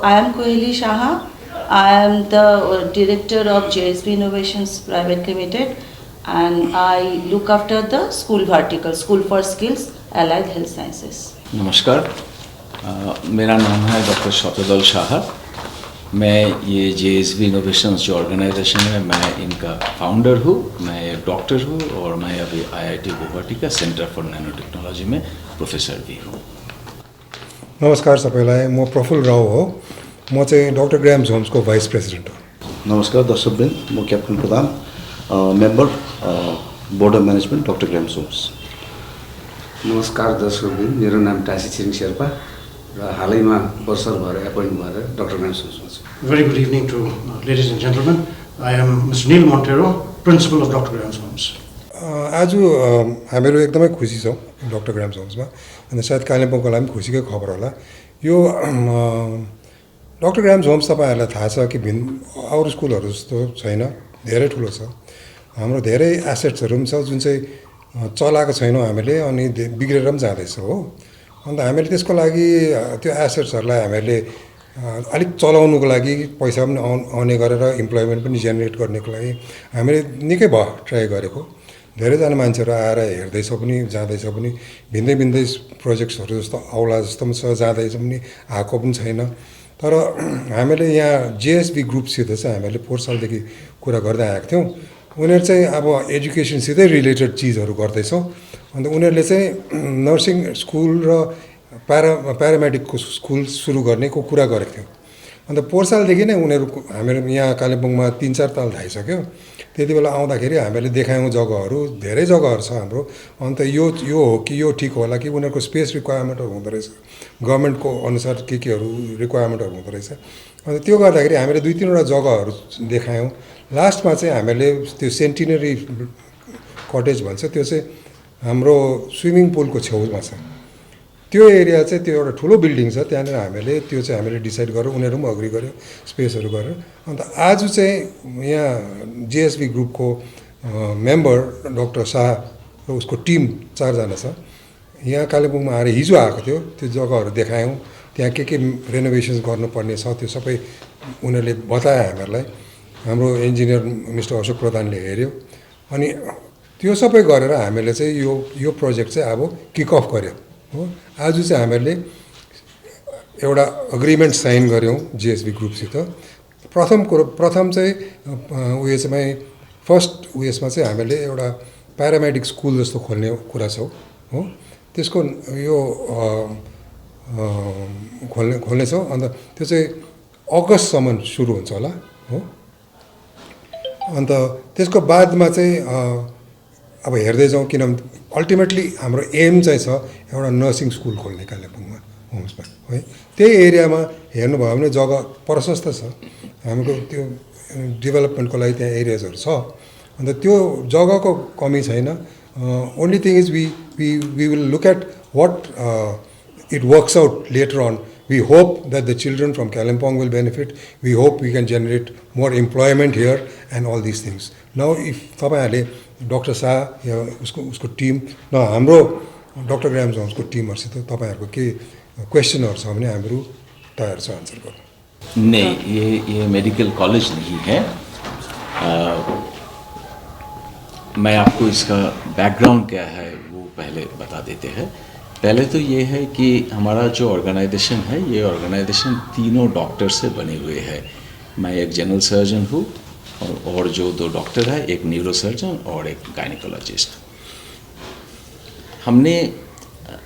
I am Koheli Shaha. I am the director of JSB Innovations Private Limited, and I look after the school vertical, School for Skills, Allied Health Sciences. नमस्कार, मेरा नाम है doctor Shatdal Shah. मैं ये JSB innovations जो organisation है, मैं इनका फाउंडर हूँ। मैं एक डॉक्टर हूँ और मैं अभी IIT गुवाहाटी का सेंटर फॉर नैनो टेक्नोलॉजी में प्रोफेसर भी हूँ। नमस्कार सबैलाई, म प्रफुल्ल राव हो। म चाहिँ डॉक्टर ग्राम्स होम्सको भाइस प्रेसिडेन्ट हो। नमस्कार दर्शकवृन्द, म captain Pradhan, member board of management doctor Graham's Homes. नमस्कार दर्शकवृन्द, मेरो नाम टासी छिरिङ शेर्पा र हालैमा वर्षर भएर एपोइन्ट भएर डॉक्टर ग्राम्स होम्समा छु। Very good evening to ladies and gentlemen. I am Mr. Neil Montero, principal of Dr. Grams Homes. आज हामीहरू एकदमै खुसी छौँ डॉक्टर ग्राम्स होम्समा, अनि सायद कालिम्पोङको लागि खुसीकै खबर होला। यो डॉक्टर ग्राम्स होम्स तपाईँहरूलाई थाहा छ कि अरू स्कुलहरू जस्तो छैन, धेरै ठुलो छ। हाम्रो धेरै एसेट्सहरू पनि छ जुन चाहिँ चलाएको छैनौँ हामीले, अनि बिग्रेर पनि जाँदैछ हो। अन्त हामीले त्यसको लागि त्यो एसेट्सहरूलाई हामीले अलिक चलाउनुको लागि पैसा पनि आउने गरेर इम्प्लोइमेन्ट पनि जेनेरेट गर्नेको लागि हामीले निकै भयो ट्राई गरेको। धेरैजना मान्छेहरू आएर हेर्दैछ पनि, जाँदैछ पनि, भिन्दै भिन्दै प्रोजेक्ट्सहरू जस्तो औला जस्तो पनि छ, जाँदैछ पनि, आएको पनि छैन। तर हामीले यहाँ JSB ग्रुपसित चाहिँ हामीले 4 सालदेखि कुरा गर्दै आएको थियौँ। उनीहरू चाहिँ अब एजुकेसनसितै रिलेटेड चिजहरू गर्दैछौँ। अन्त उनीहरूले चाहिँ नर्सिङ स्कुल र प्यारामेडिकको स्कुल सुरु गर्नेको कुरा गरेको थियो। अन्त 4 सालदेखि नै उनीहरू हामीहरू यहाँ कालिम्पोङमा 3-4 ताल धाइसक्यो। त्यति बेला आउँदाखेरि हामीले देखायौँ जग्गाहरू, धेरै जग्गाहरू छ हाम्रो। अन्त यो हो कि यो ठिक होला कि उनीहरूको स्पेस रिक्वायरमेन्टहरू हुँदो रहेछ, गभर्मेन्टको अनुसार केहरू रिक्वायरमेन्टहरू हुँदो रहेछ। अन्त त्यो गर्दाखेरि हामीले 2-3वटा जग्गाहरू देखायौँ। लास्टमा चाहिँ हामीले त्यो सेन्टिनरी कटेज भन्छ, त्यो चाहिँ हाम्रो स्विमिङ पुलको छेउमा छ। त्यो एरिया चाहिँ त्यो एउटा ठुलो बिल्डिङ छ, त्यहाँनिर हामीले डिसाइड गरेर उनीहरू पनि अग्री गर्यो स्पेसहरू गरेर। अन्त आज चाहिँ यहाँ JSB ग्रुपको मेम्बर डॉक्टर शाह र उसको टिम 4 जना छ, यहाँ कालिम्पोङमा आएर हिजो आएको थियो। त्यो जग्गाहरू देखायौँ, त्यहाँ के रेनोभेसन्स गर्नुपर्ने छ त्यो सबै उनीहरूले बताए हामीहरूलाई। हाम्रो इन्जिनियर मिस्टर अशोक प्रधानले हेऱ्यो, अनि त्यो सबै गरेर हामीले चाहिँ यो प्रोजेक्ट चाहिँ अब किक अफ गर्यो हो। आज चाहिँ हामीले एउटा अग्रिमेन्ट साइन गऱ्यौँ JSB ग्रुपसित। प्रथम चाहिँ उयसमै फर्स्ट उयसमा चाहिँ हामीले एउटा प्यारामेडिक स्कुल जस्तो खोल्ने कुरा छ हो। त्यसको यो खोल्नेछौँ। अन्त त्यो चाहिँ अगस्तसम्म सुरु हुन्छ होला हो। अन्त त्यसको बादमा चाहिँ अब हेर्दै जाउँ, किनभने अल्टिमेटली हाम्रो एम चाहिँ छ एउटा नर्सिङ स्कुल खोल्ने कालिम्पोङमा होम्समा है। त्यही एरियामा हेर्नुभयो भने जग्गा प्रशस्त छ, हाम्रो त्यो डेभलपमेन्टको लागि त्यहाँ एरियाजहरू छ। अन्त त्यो जग्गाको कमी छैन। Only thing is we will look at what it works out later on. We hope that the children from Kalimpong will benefit. We hope we can generate more employment here and all these things. Now, if तपाईहरुले doctor Shah या उसको Tim न हाम्रो doctor grams होम्सको टिमहरुसित तपाईहरुको के क्वेशनहरु छ भने हामीहरु तयार छ आन्सर गर्न। नहीं, ये मेडिकल कॉलेज नहीं है। मैं आपको इसका बैकग्राउंड क्या है वो पहले बता देते हैं। पहले तो ये है कि हमारा जो ऑर्गेनाइजेशन है, ये ऑर्गेनाइजेशन 3 डॉक्टर से बने हुए है। मैं एक जनरल सर्जन हूँ और जो 2 डॉक्टर है, एक न्यूरो सर्जन और एक गायनिकोलॉजिस्ट। हमने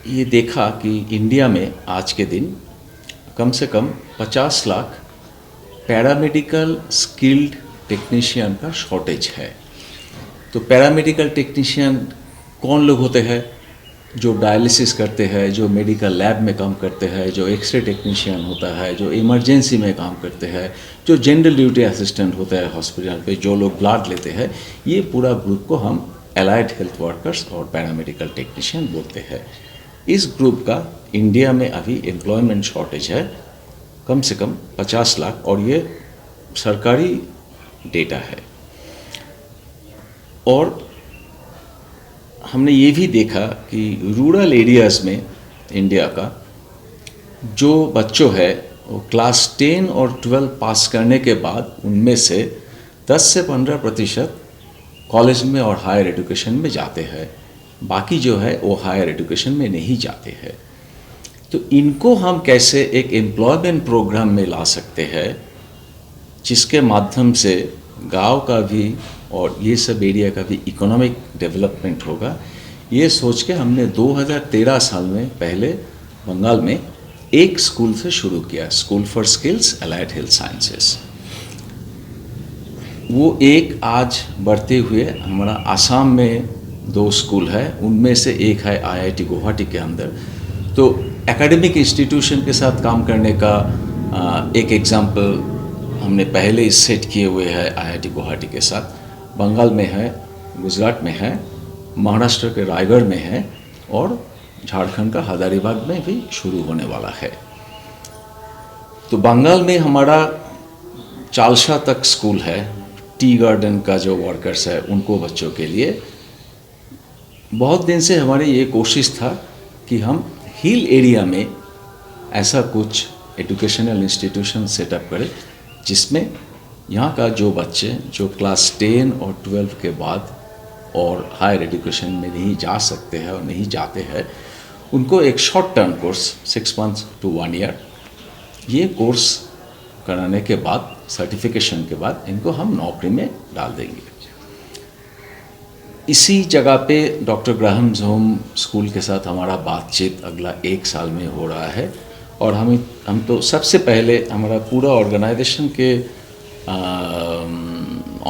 ये देखा कि इंडिया में आज के दिन कम से कम 50 लाख पैरामेडिकल स्किल्ड टेक्नीशियन का शॉर्टेज है। तो पैरामेडिकल टेक्नीशियन कौन लोग होते हैं? जो डायलिसिस करते हैं, जो मेडिकल लैब में काम करते हैं, जो एक्सरे टेक्नीशियन होता है, जो इमरजेंसी में काम करते हैं, जो जनरल ड्यूटी असिस्टेंट होता है हॉस्पिटल पे, जो लोग ब्लड लेते हैं, ये पूरा ग्रुप को हम एलाइड हेल्थ वर्कर्स और पैरामेडिकल टेक्नीशियन बोलते हैं। इस ग्रुप का इंडिया में अभी एम्प्लॉयमेंट शॉर्टेज है कम से कम 50 लाख, और ये सरकारी डेटा है। और हमने ये भी देखा कि रूरल एरियाज़ में इंडिया का जो बच्चों है वो क्लास 10 और 12 पास करने के बाद उनमें से 10 से 15% कॉलेज में और हायर एजुकेशन में जाते हैं, बाकी जो है वो हायर एजुकेशन में नहीं जाते हैं। तो इनको हम कैसे एक एम्प्लॉयमेंट प्रोग्राम में ला सकते हैं जिसके माध्यम से गांव का भी और ये सब एरिया का भी इकोनॉमिक डेवलपमेंट होगा, ये सोच के हमने 2013 साल में पहले बंगाल में एक स्कूल से शुरू किया, school for skills allied health sciences. वो एक आज बढ़ते हुए हमारा आसाम में 2 स्कूल है, उनमें से एक है IIT गुवाहाटी के अंदर। तो एकेडमिक इंस्टीट्यूशन के साथ काम करने का एक एग्जाम्पल हमने पहले ही सेट किए हुए हैं IIT गुवाहाटी के साथ। बंगाल में है, गुजरात में है, महाराष्ट्र के रायगढ़ में है और झारखंड का हजारीबाग में भी शुरू होने वाला है। तो बंगाल में हमारा चालसा तक स्कूल है, टी गार्डन का जो वर्कर्स है उनको बच्चों के लिए। बहुत दिन से हमारी ये कोशिश था कि हम हिल एरिया में ऐसा कुछ एजुकेशनल इंस्टीट्यूशन सेटअप करें जिसमें यहाँ का जो बच्चे जो क्लास 10 और 12 के बाद और हायर एजुकेशन में नहीं जा सकते हैं और नहीं जाते हैं, उनको एक short term course 6 months to 1 year, ये कोर्स कराने के बाद सर्टिफिकेशन के बाद इनको हम नौकरी में डाल देंगे। इसी जगह पे डॉक्टर ग्राहम्स होम स्कूल के साथ हमारा बातचीत अगला 1 साल में हो रहा है और हम तो सबसे पहले हमारा पूरा ऑर्गेनाइजेशन के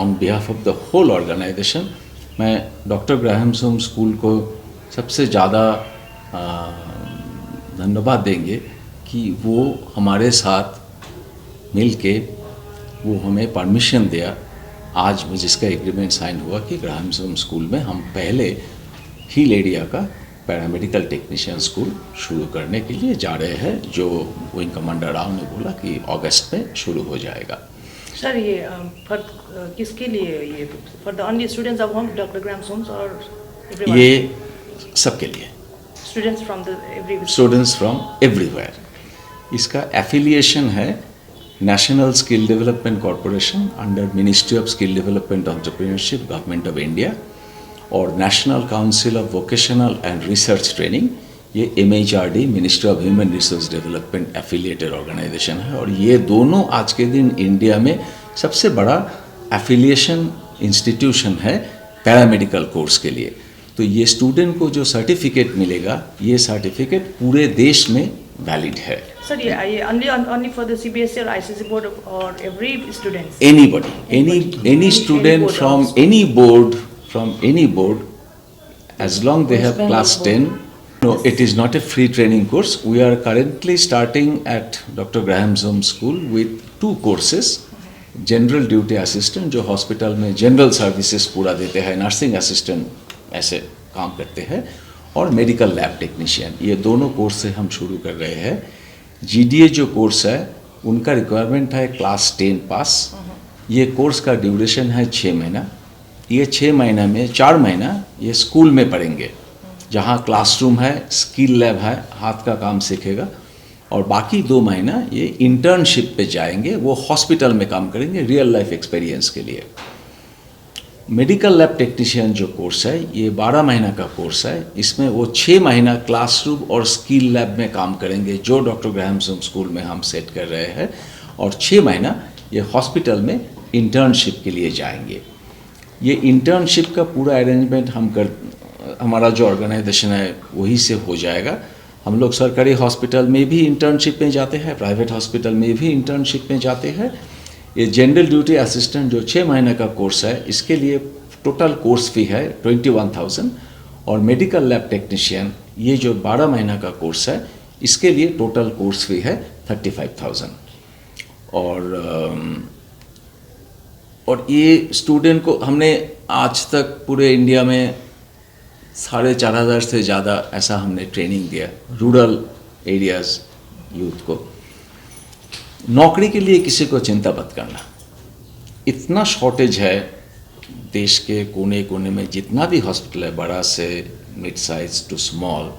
on behalf of the whole organisation मैं डॉक्टर ग्राहम्स होम स्कूल को सबसे ज़्यादा धन्यवाद देंगे कि वो हमारे साथ मिल के वो हमें परमिशन दिया। आज वो जिसका एग्रीमेंट साइन हुआ कि ग्राहम्स होम स्कूल में हम पहले हिल एरिया का पैरामेडिकल टेक्नीशियन स्कूल शुरू करने के लिए जा रहे हैं, जो विंग कमांडर राव ने बोला कि अगस्त में शुरू हो जाएगा। सर ये किसके लिए, ये for the only students of home doctor Graham's Homes और ये सबके लिए, students from the students from everywhere. इसका एफिलिएशन है national skill development corporation under ministry of skill development entrepreneurship government of India और national council of vocational and research training, ये MHRD ministry of human resource development affiliated organisation है। और ये दोनों आज के दिन इंडिया में सबसे बड़ा एफिलिएशन इंस्टीट्यूशन है पैरामेडिकल कोर्स के लिए। तो ये स्टूडेंट को जो सर्टिफिकेट मिलेगा, ये सर्टिफिकेट पूरे देश में वैलिड है। सर ये only for the CBSE or ICSE board or every student? Anybody, any student board from also. any board, as long they have class 10. No, it is not a free training course. We are currently starting at Dr. Graham's Home School with 2 courses. General duty assistant जो hospital में general services पूरा देते हैं, nursing assistant ऐसे काम करते हैं, और मेडिकल लैब टेक्नीशियन, ये दोनों कोर्स से हम शुरू कर रहे हैं। GDA जो कोर्स है उनका रिक्वायरमेंट है क्लास 10 पास। ये कोर्स का ड्यूरेशन है 6 महीना। ये 6 महीना में 4 महीना ये स्कूल में पढ़ेंगे जहाँ क्लासरूम है, स्किल लैब है, हाथ का काम सीखेगा, और बाकी 2 महीना ये इंटर्नशिप पे जाएंगे, वो हॉस्पिटल में काम करेंगे रियल लाइफ एक्सपीरियंस के लिए। मेडिकल लैब टेक्नीशियन जो कोर्स है ये 12 महीना का कोर्स है। इसमें वो 6 महीना क्लासरूम और स्किल लैब में काम करेंगे जो डॉक्टर ग्राहम्स होम स्कूल में हम सेट कर रहे हैं, और 6 महीना ये हॉस्पिटल में इंटर्नशिप के लिए जाएंगे। ये इंटर्नशिप का पूरा अरेंजमेंट हमारा जो ऑर्गेनाइजेशन है वही से हो जाएगा। हम लोग सरकारी हॉस्पिटल में भी इंटर्नशिप में जाते हैं, प्राइवेट हॉस्पिटल में भी इंटर्नशिप में जाते हैं। ये जनरल ड्यूटी असिस्टेंट जो 6 महीने का कोर्स है, इसके लिए टोटल कोर्स फी है 21,000, और मेडिकल लैब टेक्नीशियन ये जो 12 महीना का कोर्स है, इसके लिए टोटल कोर्स फी है 35,000। और ये स्टूडेंट को हमने आज तक पूरे इंडिया में 4,500 से ज़्यादा ऐसा हमने ट्रेनिंग दिया रूरल एरियाज़ यूथ को। नौकरी के लिए किसी को चिंता मत करना, इतना शॉर्टेज है देश के कोने कोने में, जितना भी हॉस्पिटल है, बड़ा से मिड साइज टू स्मॉल,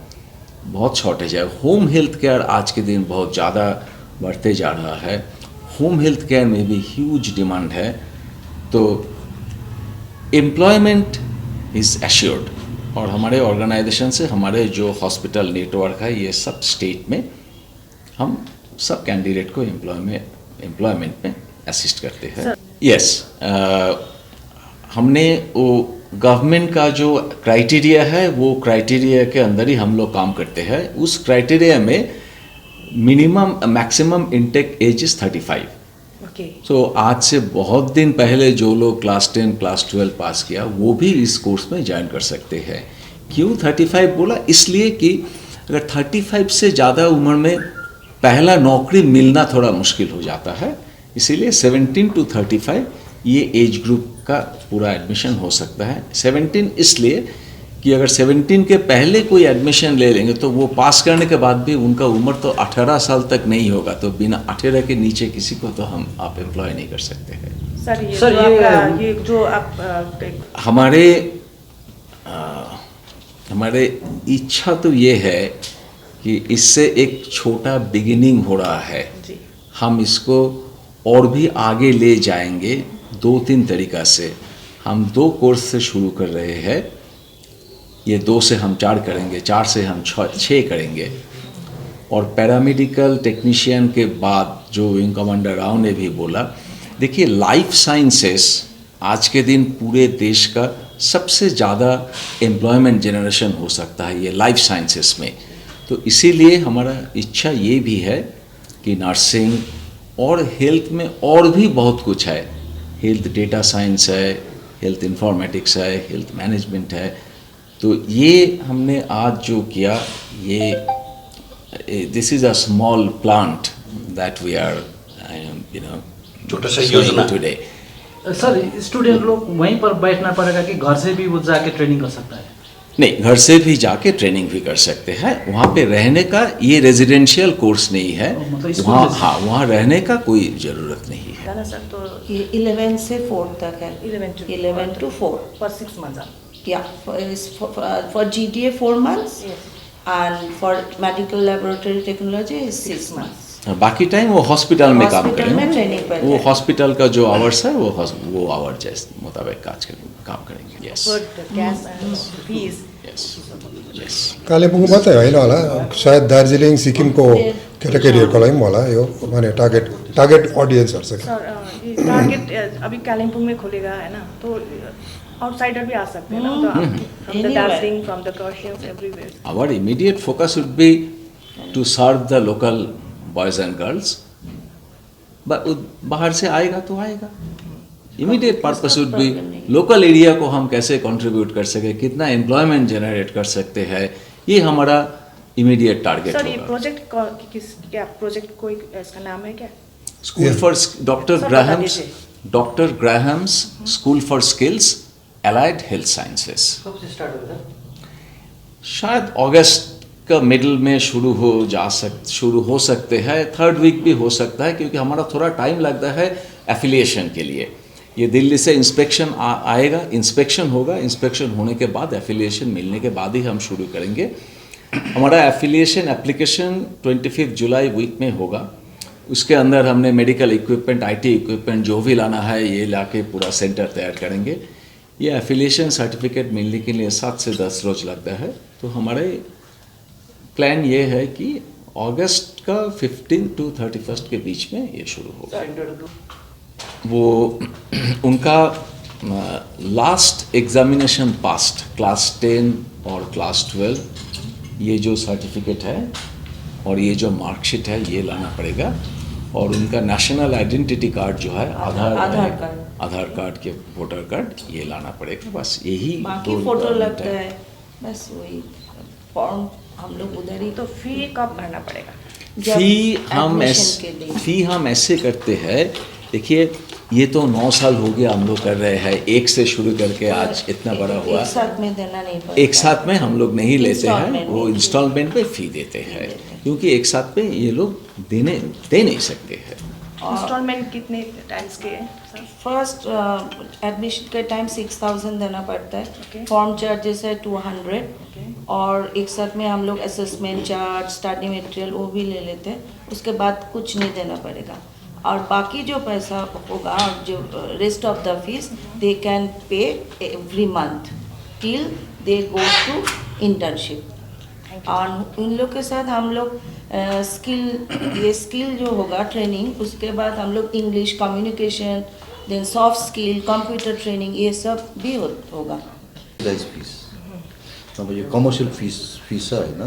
बहुत शॉर्टेज है। होम हेल्थ केयर आज के दिन बहुत ज़्यादा बढ़ते जा रहा है, होम हेल्थ केयर में भी ह्यूज डिमांड है, तो एम्प्लॉयमेंट इज़ एश्योर्ड। और हमारे ऑर्गेनाइजेशन से हमारे जो हॉस्पिटल नेटवर्क है ये सब स्टेट में हम सब कैंडिडेट को एम्प्लॉयमेंट में असिस्ट करते हैं। यस, हमने वो गवर्नमेंट का जो क्राइटेरिया है वो क्राइटेरिया के अंदर ही हम लोग काम करते हैं। उस क्राइटेरिया में minimum maximum intake age is 35। Okay. तो आज से बहुत दिन पहले जो लोग क्लास 10 क्लास 12 पास किया वो भी इस कोर्स में ज्वाइन कर सकते हैं। क्यों 35 बोला? इसलिए कि अगर 35 से ज़्यादा उम्र में पहला नौकरी मिलना थोड़ा मुश्किल हो जाता है, इसीलिए 17 to 35 ये एज ग्रुप का पूरा एडमिशन हो सकता है। 17 इसलिए कि अगर 17 के पहले कोई एडमिशन ले लेंगे तो वो पास करने के बाद भी उनका उम्र तो 18 साल तक नहीं होगा, तो बिना 18 के नीचे किसी को तो आप एम्प्लॉय नहीं कर सकते हैं। सर ये जो आप हमारे इच्छा तो ये है कि इससे एक छोटा बिगिनिंग हो रहा है जी। हम इसको और भी आगे ले जाएंगे 2-3 तरीका से। हम 2 कोर्स से शुरू कर रहे हैं, ये 2 से हम 4 करेंगे, 4 से हम 6 करेंगे। और पैरामेडिकल टेक्नीशियन के बाद जो विंग कमांडर राव ने भी बोला, देखिए लाइफ साइंसेस आज के दिन पूरे देश का सबसे ज़्यादा एम्प्लॉयमेंट जनरेशन हो सकता है ये लाइफ साइंसेस में। तो इसीलिए हमारा इच्छा ये भी है कि नर्सिंग और हेल्थ में और भी बहुत कुछ है, हेल्थ डेटा साइंस है, हेल्थ इंफॉर्मेटिक्स है, हेल्थ मैनेजमेंट है। तो ये हमने आज जो किया, ये this is a small plant that we are छोटा सा योजना टुडे। सर स्टूडेंट लोग वहीं पर बैठना पड़ेगा कि घर से भी वो जाके ट्रेनिंग कर सकता है? नहीं, घर से भी जाके ट्रेनिंग भी कर सकते हैं। वहाँ पे रहने का ये रेजिडेंशियल कोर्स नहीं है, वहाँ हाँ वहाँ रहने का कोई ज़रूरत नहीं है। दादा सर तो ये 11 से 4 तक है। 11 to 4 for 6 months. Yeah, for GDA 4 months Yes. and for medical laboratory technology is 6 months. बाकी टाइम वो हॉस्पिटल में काम हॉस्पिटल में करेंगे, ट्रेनिंग पर वो हॉस्पिटल का जो आवर्स है वो आवर जैसे मुताबिक काम करेंगे। Yes For the gas and fees. Yes yes. Kalimpong मात्रै होइन होला, सायद दार्जिलिङ सिक्किमको केटाकेटीहरूको लागि पनि होला यो, माने टार्गेट अडियन्सहरू छ। सर ये टारगेट अभी कालिम्पोङ में खुलेगा है ना, तो आउटसाइडर भी आ सकते हैं ना, तो from the Darjeeling, from the कर्शियंस, everywhere. Our immediate focus would be to serve the local boys and girls. बाहर से आएगा तो आएगा, immediate purpose would be local area को हम कैसे कंट्रीब्यूट कर सके, कितना एम्प्लॉयमेंट जनरेट कर सकते हैं, ये हमारा इमीडिएट टारगेट सर ये होगा। प्रोजेक्ट क्या प्रोजेक्ट कोई इसका नाम है क्या? School for doctor Graham's school for skills allied health sciences. कब से स्टार्ट होगा सर? शायद अगस्त का मिडल में शुरू हो सकते हैं, 3rd वीक भी हो सकता है, क्योंकि हमारा थोड़ा टाइम लगता है एफिलिएशन के लिए। ये दिल्ली से इंस्पेक्शन आएगा, इंस्पेक्शन होगा, इंस्पेक्शन होने के बाद एफिलिएशन मिलने के बाद ही हम शुरू करेंगे। हमारा एफिलिएशन एप्लीकेशन 25 जुलाई वीक में होगा। उसके अंदर हमने मेडिकल इक्विपमेंट, IT इक्विपमेंट जो भी लाना है ये लाके पूरा सेंटर तैयार करेंगे। ये एफिलिएशन सर्टिफिकेट मिलने के लिए 7 से 10 रोज लगता है। तो हमारे प्लान ये है कि अगस्त का 15 to 31 के बीच में ये शुरू होगा। वो उनका लास्ट एग्जामिनेशन पास्ट क्लास 10 और क्लास 12, ये जो सर्टिफिकेट है और ये जो मार्कशीट है ये लाना पड़ेगा। और उनका नेशनल आइडेंटिटी कार्ड जो है आधार कार्ड के वोटर कार्ड ये लाना पड़ेगा। बस यही बाकी फोटो लगता है, बस वही फॉर्म हम लोग उधर ही। तो फी कब भरना पड़ेगा? फी हम ऐसे करते हैं, देखिए ये तो 9 साल हो गया हम लोग कर रहे हैं, एक से शुरू करके आज इतना बड़ा हुआ। एक साथ में देना नहीं पड़ता, एक साथ में हम लोग नहीं लेते हैं, वो इंस्टॉलमेंट पे फी देते हैं, क्योंकि एक साथ में ये लोग दे नहीं सकते हैं। इंस्टॉलमेंट कितने टाइम्स के है? फर्स्ट एडमिशन का टाइम 6000 देना पड़ता है। Okay. फॉर्म चार्जेस है 200, और एक साथ में हम लोग असेसमेंट चार्ट, स्टडी मटेरियल वो भी ले लेते हैं, उसके बाद कुछ नहीं देना पड़ेगा। और बाकी जो पैसा होगा, जो rest of the fees they can pay every month till they go to internship. और उन लोग के साथ हम लोग स्किल जो होगा ट्रेनिंग, उसके बाद हम लोग English communication, then soft skill, computer training, ये सब भी होगा। प्राइज फिस अब यो कमर्सियल फिस छ होइन,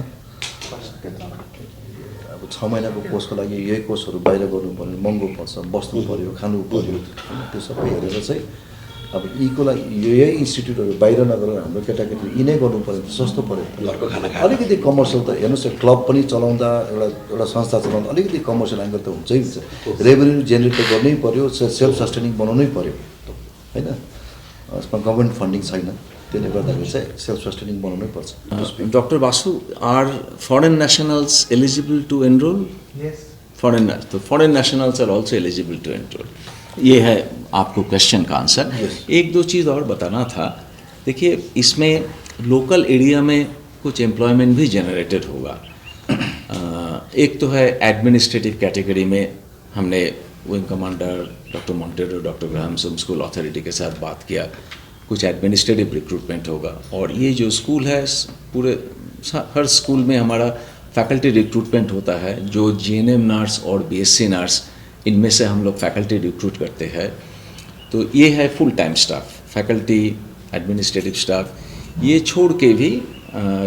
अब 6 महिनाको कोर्सको लागि यही कोर्सहरू बाहिर गर्नु पर्यो, महँगो पर्छ, बस्नु पऱ्यो, खानु पऱ्यो, त्यो सबै हेरेर चाहिँ अब यीको लागि यही इन्स्टिट्युटहरू बाहिर नगरेर हाम्रो केटाकेटी यी नै गर्नु पऱ्यो, सस्तो पऱ्यो। घरको खाना खाएर अलिकति कमर्सियल त हेर्नुहोस्, क्लब पनि चलाउँदा एउटा संस्था चलाउँदा अलिकति कमर्सियल एङ्गल त हुन्छै हुन्छ। रेभेन्यू जेनेरेट त गर्नै पऱ्यो, सेल्फ सस्टेनिङ बनाउनै पऱ्यो होइन। यसमा गभर्मेन्ट फन्डिङ छैन, त्यसले गर्दाखेरि चाहिँ सेल्फ सस्टेनिङ बनाउनै पर्छ। Doctor Basu, are foreign nationals eligible to enrol? Yes. Foreign nationals are also eligible to enrol. ये है आपको क्वेश्चन का आंसर। एक दो चीज़ और बताना था। देखिए, इसमें लोकल एरिया में कुछ एम्प्लॉयमेंट भी जनरेटेड होगा। एक तो है एडमिनिस्ट्रेटिव कैटेगरी में, हमने wing commander doctor Monteiro, doctor Graham's school authority के साथ बात किया, कुछ एडमिनिस्ट्रेटिव रिक्रूटमेंट होगा। और ये जो स्कूल है, पूरे हर स्कूल में हमारा फैकल्टी रिक्रूटमेंट होता है, जो जीएनएम नर्स और बीएससी नर्स, इनमें से हम लोग फैकल्टी रिक्रूट करते हैं। तो ये है full time staff, faculty, administrative staff. ये छोड़ के भी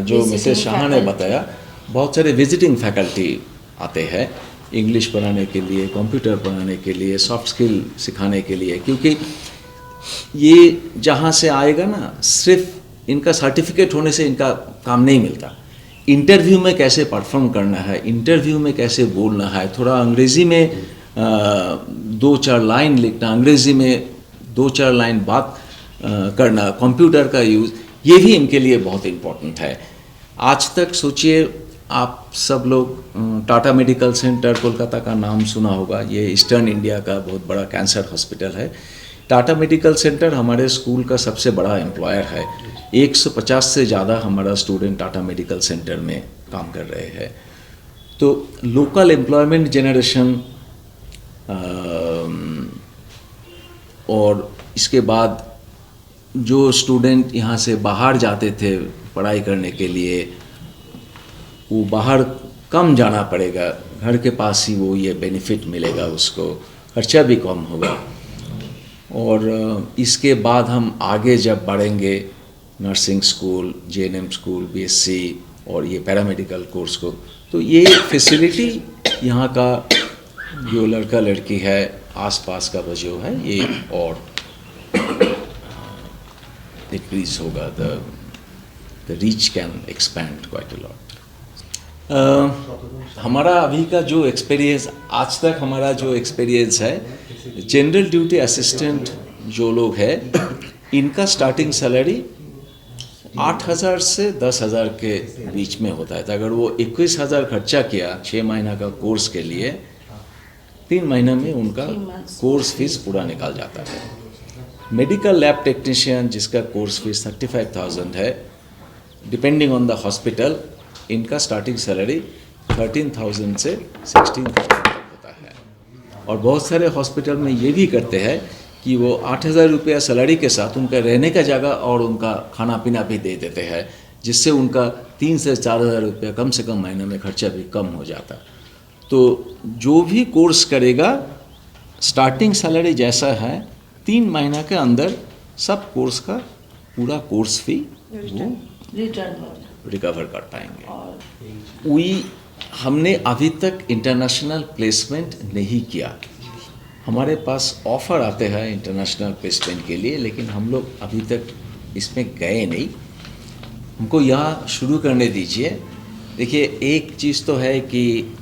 जो मिसेस शाह ने बताया, बहुत सारे विजिटिंग फैकल्टी आते हैं इंग्लिश पढ़ाने के लिए, कंप्यूटर पढ़ाने के लिए, सॉफ्ट स्किल सिखाने के लिए। क्योंकि ये जहाँ से आएगा ना, सिर्फ इनका सर्टिफिकेट होने से इनका काम नहीं मिलता। इंटरव्यू में कैसे परफॉर्म करना है, इंटरव्यू में कैसे बोलना है, थोड़ा अंग्रेज़ी में 2-4 लाइन लिखना, अंग्रेज़ी में 2-4 लाइन बात करना, कंप्यूटर का यूज़, ये भी इनके लिए बहुत इम्पोर्टेंट है। आज तक सोचिए, आप सब लोग टाटा मेडिकल सेंटर कोलकाता का नाम सुना होगा, ये ईस्टर्न इंडिया का बहुत बड़ा कैंसर हॉस्पिटल है। टाटा मेडिकल सेंटर हमारे स्कूल का सबसे बड़ा एम्प्लॉयर है। 150 से ज़्यादा हमारा स्टूडेंट टाटा मेडिकल सेंटर में काम कर रहे हैं। तो लोकल एम्प्लॉयमेंट जनरेशन, और इसके बाद जो स्टूडेंट यहाँ से बाहर जाते थे पढ़ाई करने के लिए, वो बाहर कम जाना पड़ेगा, घर के पास ही वो ये बेनिफिट मिलेगा उसको, खर्चा भी कम होगा। और इसके बाद हम आगे जब बढ़ेंगे nursing school, JNM school, BSc और ये पैरामेडिकल कोर्स को, तो ये फैसिलिटी यहाँ का जो लड़का लड़की है, आसपास का जो है, ये और इंक्रीज होगा, the reach can expand quite a lot. हमारा अभी का जो एक्सपीरियंस, आज तक हमारा जो एक्सपीरियंस है, जनरल ड्यूटी असिस्टेंट जो लोग हैं, इनका स्टार्टिंग सैलरी 8,000 से 10,000 के बीच में होता है। तो अगर वो 21,000 खर्चा किया 6 महीना का कोर्स के लिए, 3 महीने में उनका कोर्स फीस पूरा निकाल जाता है। मेडिकल लैब टेक्नीशियन जिसका कोर्स फीस 35,000 है, डिपेंडिंग ऑन द हॉस्पिटल, इनका स्टार्टिंग सैलरी 13,000 से 16,000 होता है। और बहुत सारे हॉस्पिटल में ये भी करते हैं कि वो 8,000 रुपया सैलरी के साथ उनका रहने का जगह और उनका खाना पीना भी दे देते हैं, जिससे उनका 3 से 4,000 रुपया कम से कम महीने में खर्चा भी कम हो जाता। तो जो भी कोर्स करेगा, स्टार्टिंग सैलरी जैसा है, 3 महीना के अंदर सब कोर्स का पूरा कोर्स फी वो रिकवर कर पाएंगे। हमने अभी तक इंटरनेशनल प्लेसमेंट नहीं किया। हमारे पास ऑफ़र आते हैं इंटरनेशनल प्लेसमेंट के लिए, लेकिन हम लोग अभी तक इसमें गए नहीं। हमको यहाँ शुरू करने दीजिए। देखिए, एक चीज़ तो है कि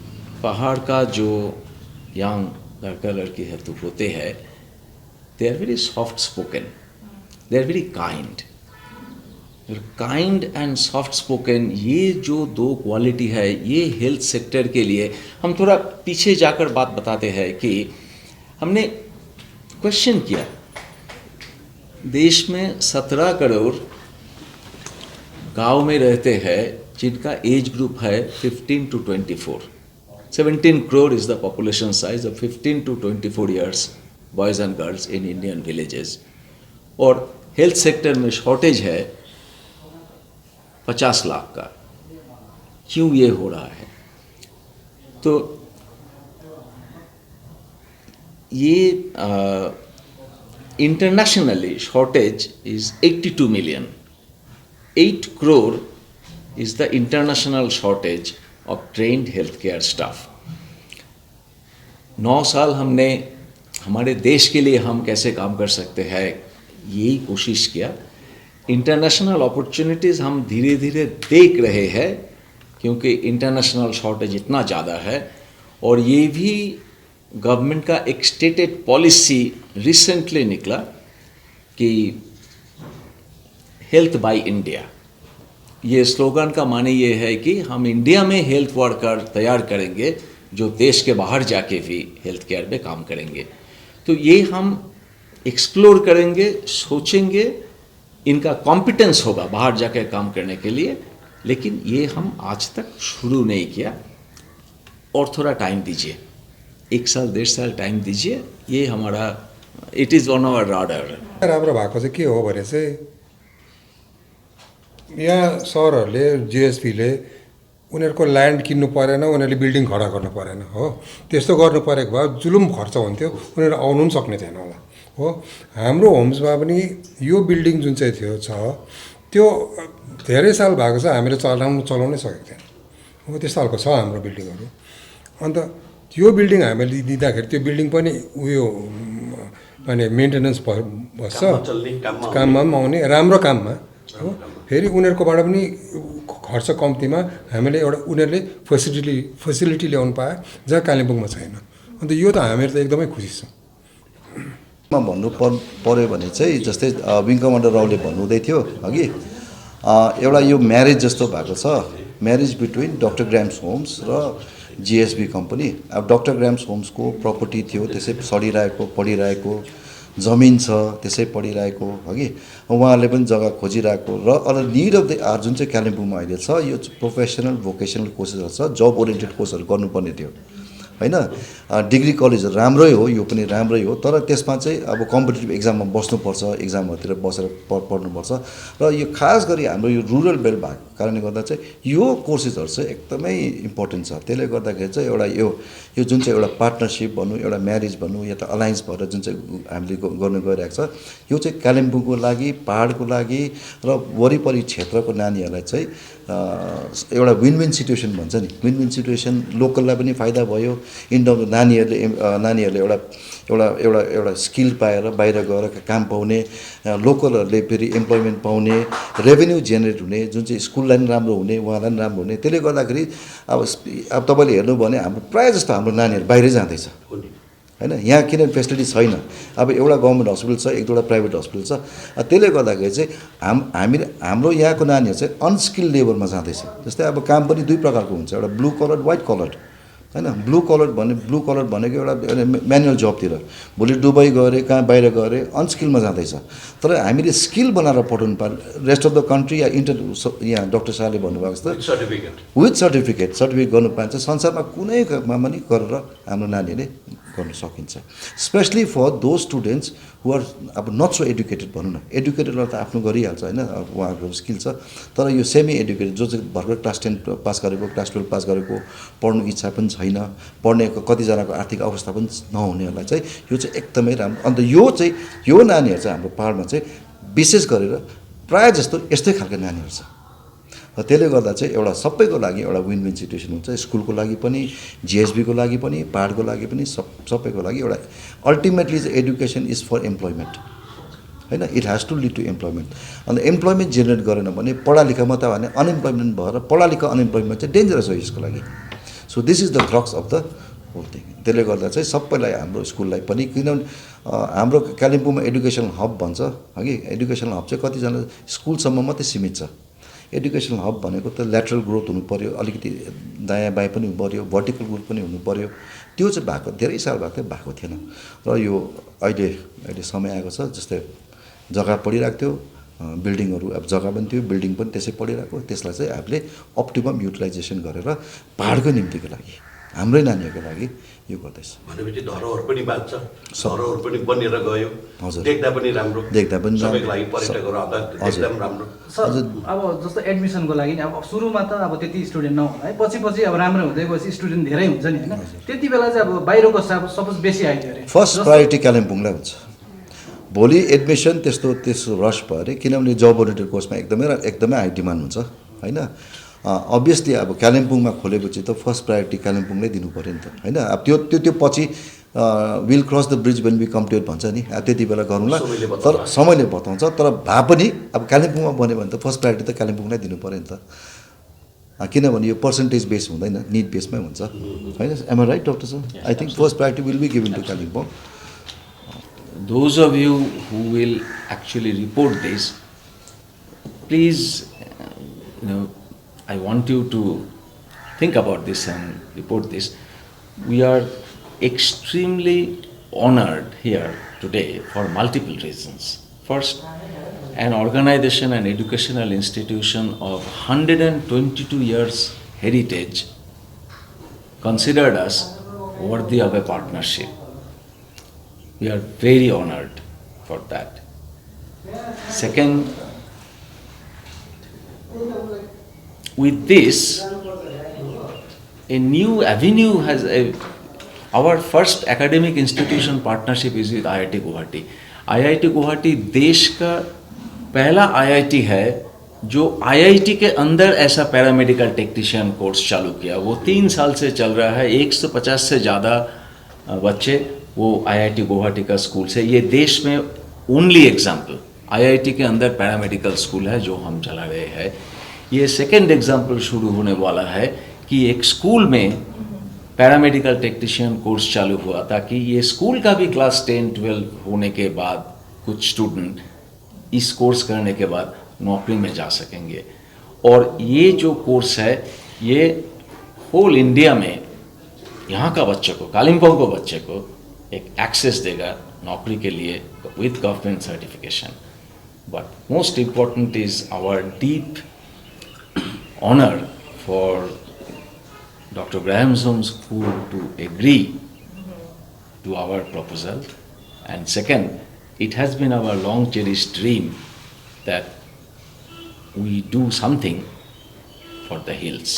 पहाड़ का जो यंग लड़का लड़की है तो होते हैं, they are very soft spoken, they are very kind and soft spoken. ये जो 2 क्वालिटी है, ये हेल्थ सेक्टर के लिए, हम थोड़ा पीछे जाकर बात बताते हैं कि हमने क्वेश्चन किया, देश में 17 करोड़ गांव में रहते हैं जिनका एज ग्रुप है 15 to 24. 17 crore is the population size of 15 to 24 years boys and girls in Indian villages. और हेल्थ सेक्टर में शॉर्टेज है 50 लाख का. क्यों ये हो रहा है? तो ये internationally shortage is 82 million. 8 crore is the international shortage of trained healthcare staff. 9 साल हमने हमारे देश के लिए हम कैसे काम कर सकते हैं यही कोशिश किया. इंटरनेशनल अपॉर्चुनिटीज़ हम धीरे धीरे देख रहे हैं क्योंकि इंटरनेशनल शॉर्टेज इतना ज़्यादा है. और ये भी गवर्नमेंट का एक स्टेटेड पॉलिसी रिसेंटली निकला कि हेल्थ बाय इंडिया. ये स्लोगन का माने ये है कि हम इंडिया में हेल्थ वर्कर तैयार करेंगे जो देश के बाहर जाके भी हेल्थ केयर में काम करेंगे. तो ये हम एक्सप्लोर करेंगे, सोचेंगे, इनका कॉम्पिटेंस होगा बाहर जाके काम करने के लिए. लेकिन ये हम आज तक शुरू नहीं किया. और थोड़ा टाइम दीजिए, 1 साल 1.5 साल टाइम दीजिए. ये हमारा इट इज़ ऑन आवर राडर. राम्रो भएको चाहिँ के हो भने चाहिँ यहाँ सरहरूले जिएसपीले उनीहरूको ल्यान्ड किन्नु परेन, उनीहरूले बिल्डिङ खडा गर्नु परेन हो. त्यस्तो गर्नु परेको भए जुलुम खर्च हुन्थ्यो, उनीहरू आउनु पनि सक्ने थिएन होला हो. हाम्रो होम्समा पनि यो बिल्डिङ जुन चाहिँ थियो छ त्यो धेरै साल भएको छ, हामीले चलाउनै सकेको थिएन हो. त्यस्तो खालको छ हाम्रो बिल्डिङहरू. अन्त यो बिल्डिङ हामीले दिँदाखेरि त्यो बिल्डिङ पनि उयो माने मेन्टेनेन्स बस्छ, काममा पनि आउने, राम्रो काममा हो. फेरि उनीहरूकोबाट पनि खर्च कम्तीमा हामीले एउटा उनीहरूले फेसिलिटी ल्याउनु पायो जहाँ कालिम्पोङमा छैन. अन्त यो त हामीहरू त एकदमै खुसी छौँ. भन्नु पर्यो भने चाहिँ जस्तै विङ कमान्डर रावले भन्नुहुँदै थियो अघि, एउटा यो म्यारेज जस्तो भएको छ, marriage between doctor Graham's Homes र जिएसबी कम्पनी. अब डक्टर ग्राम्स होम्सको प्रपर्टी थियो, त्यसै सडिरहेको पढिरहेको, जमिन छ त्यसै पढिरहेको हगि. उहाँहरूले पनि जग्गा खोजिरहेको र अरू निड अफ द आर जुन चाहिँ कालिम्पोङमा अहिले छ यो प्रोफेसनल भोकेसनल कोर्सेसहरू छ, जब ओरिएन्टेड कोर्सहरू गर्नुपर्ने थियो होइन. डिग्री कलेजहरू राम्रै हो, यो पनि राम्रै हो, तर त्यसमा चाहिँ अब कम्पिटेटिभ एक्जाममा बस्नुपर्छ, एक्जामहरूतिर बसेर पढ्नुपर्छ. र यो खास गरी हाम्रो यो रुरल बेल्ट भएको कारणले गर्दा चाहिँ यो कोर्सेसहरू चाहिँ एकदमै इम्पोर्टेन्ट छ. त्यसले गर्दाखेरि चाहिँ एउटा यो जुन चाहिँ एउटा पार्टनरसिप भनौँ, एउटा म्यारिज भनौँ, या त अलायन्स भएर जुन चाहिँ हामीले गर्नु गइरहेको छ, यो चाहिँ कालिम्पोङको लागि, पाहाडको लागि र वरिपरि क्षेत्रको नानीहरूलाई चाहिँ एउटा विन विन सिचुएसन भन्छ नि. विन विन सिचुएसन, लोकललाई पनि फाइदा भयो, इन टर्म्स नानीहरूले एउटा स्किल पाएर बाहिर गएर काम पाउने, लोकलहरूले फेरि इम्प्लोइमेन्ट पाउने, रेभेन्यू जेनेरेट हुने, जुन चाहिँ स्कुललाई पनि राम्रो हुने, उहाँलाई पनि राम्रो हुने. त्यसले गर्दाखेरि अब तपाईँले हेर्नु भने हाम्रो प्रायः जस्तो हाम्रो नानीहरू बाहिरै जाँदैछ होइन. यहाँ किन फेसिलिटी छैन. अब एउटा गभर्मेन्ट हस्पिटल छ, एक दुईवटा प्राइभेट हस्पिटल छ. त्यसले गर्दाखेरि चाहिँ हाम्रो यहाँको नानीहरू चाहिँ अनस्किल्ड लेबरमा जाँदैछ. जस्तै अब काम पनि दुई प्रकारको हुन्छ, एउटा ब्लू कलर, व्हाइट कलर होइन. ब्लू कलर भनेको एउटा म्यानुअल जबतिर, भोलि दुबई गएर कहाँ बाहिर गएर अनस्किलमा जाँदैछ. तर हामीले स्किल बनाएर पठाउनु पर्ने रेस्ट अफ द कन्ट्री या यहाँ डक्टर शाहले भन्नुभएको जस्तो विथ सर्टिफिकेट गर्नु पाइन्छ. संसारमा कुनैमा पनि गरेर हाम्रो नानीहरूले गर्न सकिन्छ. Specially for those students who are अब नट सो एडुकेटेड भनौँ न. एडुकेटेडलाई त आफ्नो गरिहाल्छ होइन, उहाँहरूको स्किल छ. तर यो सेमी एडुकेटेड जो चाहिँ भर्खर क्लास 10 पास गरेको, क्लास 12 पास गरेको, पढ्नु इच्छा पनि छैन, पढ्ने कतिजनाको आर्थिक अवस्था पनि नहुनेहरूलाई चाहिँ यो चाहिँ एकदमै राम्रो. अन्त यो नानीहरू चाहिँ हाम्रो पाहाडमा चाहिँ विशेष गरेर प्रायः जस्तो यस्तै खालको नानीहरू छ. त्यसले गर्दा चाहिँ एउटा सबैको लागि एउटा विन विन सिचुएसन हुन्छ. स्कुलको लागि पनि, जिएसबीको लागि पनि, पाहाडको लागि पनि, सबैको लागि एउटा अल्टिमेटली चाहिँ एडुकेसन इज फर इम्प्लोइमेन्ट होइन. It has to lead to employment. And employment generate गरेन भने पढालेखा मात्रै भने अनइम्प्लोइमेन्ट भएर पढालेखा अनइम्प्लोइमेन्ट चाहिँ डेन्जरस हो यसको लागि. So this is the crux of the whole thing. त्यसले गर्दा चाहिँ सबैलाई हाम्रो स्कुललाई पनि, किनभने हाम्रो कालिम्पोङमा एडुकेसनल हब भन्छ हगि. एडुकेसनल हब चाहिँ कतिजना स्कुलसम्म मात्रै सीमित छ. एडुकेसनल हब भनेको त ल्याटरल ग्रोथ हुनु पऱ्यो, अलिकति दायाँ बायाँ पनि हुनु पऱ्यो, भर्टिकल ग्रोथ पनि हुनु पऱ्यो. त्यो चाहिँ धेरै साल भएको थिएन. र यो अहिले समय आएको छ. जस्तै जग्गा पडिरहेको थियो, बिल्डिङहरू अब जग्गा पनि थियो बिल्डिङ पनि त्यसै पढिरहेको त्यसलाई चाहिँ हामीले अप्टिमम युटिलाइजेसन गरेर पहाडको निम्तिको लागि हाम्रै नानीहरूको लागि यो गर्दैछ भनेपछि धरोहर पनि बाँच्छ धरोहर पनि बनेर गयो हजुर। देख्दा पनि राम्रो देख्दा पनि राम्रो। सबैको लागि पर्यटकहरू आउँदा देख्दा पनि राम्रो सर अब जस्तो एडमिसनको लागि नि अब सुरुमा त अब त्यति स्टुडेन्ट नहुँदा है पछि अब राम्रो हुँदै गएपछि स्टुडेन्ट धेरै हुन्छ नि होइन त्यति बेला चाहिँ अब बाहिरको सपोज बेसी आइदियो अरे फर्स्ट प्रायोरिटी कालिम्पोङलाई हुन्छ भोलि एडमिसन त्यस्तो रस भयो अरे किनभने जब ओरिएन्टेड कोर्समा एकदमै हाई डिमान्ड हुन्छ होइन अभियसली अब कालिम्पोङमा खोलेपछि त फर्स्ट प्रायोरिटी कालिम्पोङलाई दिनु पऱ्यो नि त होइन अब त्यो पछि will cross the bridge when be complete भन्छ नि अब त्यति बेला गरौँला तर समयले बताउँछ तर भए पनि अब कालिम्पोङमा बन्यो भने त फर्स्ट प्रायोरिटी त कालिम्पोङलाई दिनु पऱ्यो नि त किनभने यो पर्सेन्टेज बेस हुँदैन निड बेसमै हुन्छ होइन am I right doctor sir I think first priority will be given to Kalimpong Those of you who will actually report this, please, I want you to think about this and report this. We are extremely honored here today for multiple reasons. First, an organization and educational institution of 122 years heritage considered us worthy of a partnership. We are very honored for that. Second, with this, a new avenue our first academic institution partnership is with IIT Guwahati. IIT Guwahati देश का पहला IIT है जो IIT के अंदर ऐसा paramedical technician course चालू किया। वो 3 साल से चल रहा है, 150 से ज़्यादा बच्चे वो IIT गुवाहाटी का स्कूल से, ये देश में ओनली एग्जाम्पल IIT के अंदर पैरामेडिकल स्कूल है जो हम चला रहे हैं। ये सेकेंड एग्जाम्पल शुरू होने वाला है कि एक स्कूल में पैरामेडिकल टेक्नीशियन कोर्स चालू हुआ ताकि ये स्कूल का भी क्लास 10-12 होने के बाद कुछ स्टूडेंट इस कोर्स करने के बाद नौकरी में जा सकेंगे। और ये जो कोर्स है ये होल इंडिया में यहाँ का बच्चे को, कालिम्पोंग को बच्चे को एक एक्सेस देगा नौकरी के लिए with government certification. But most important is our deep honour for Dr. Grahamson School to agree to our proposal. And second, it has been our long cherished dream that we do something for the hills.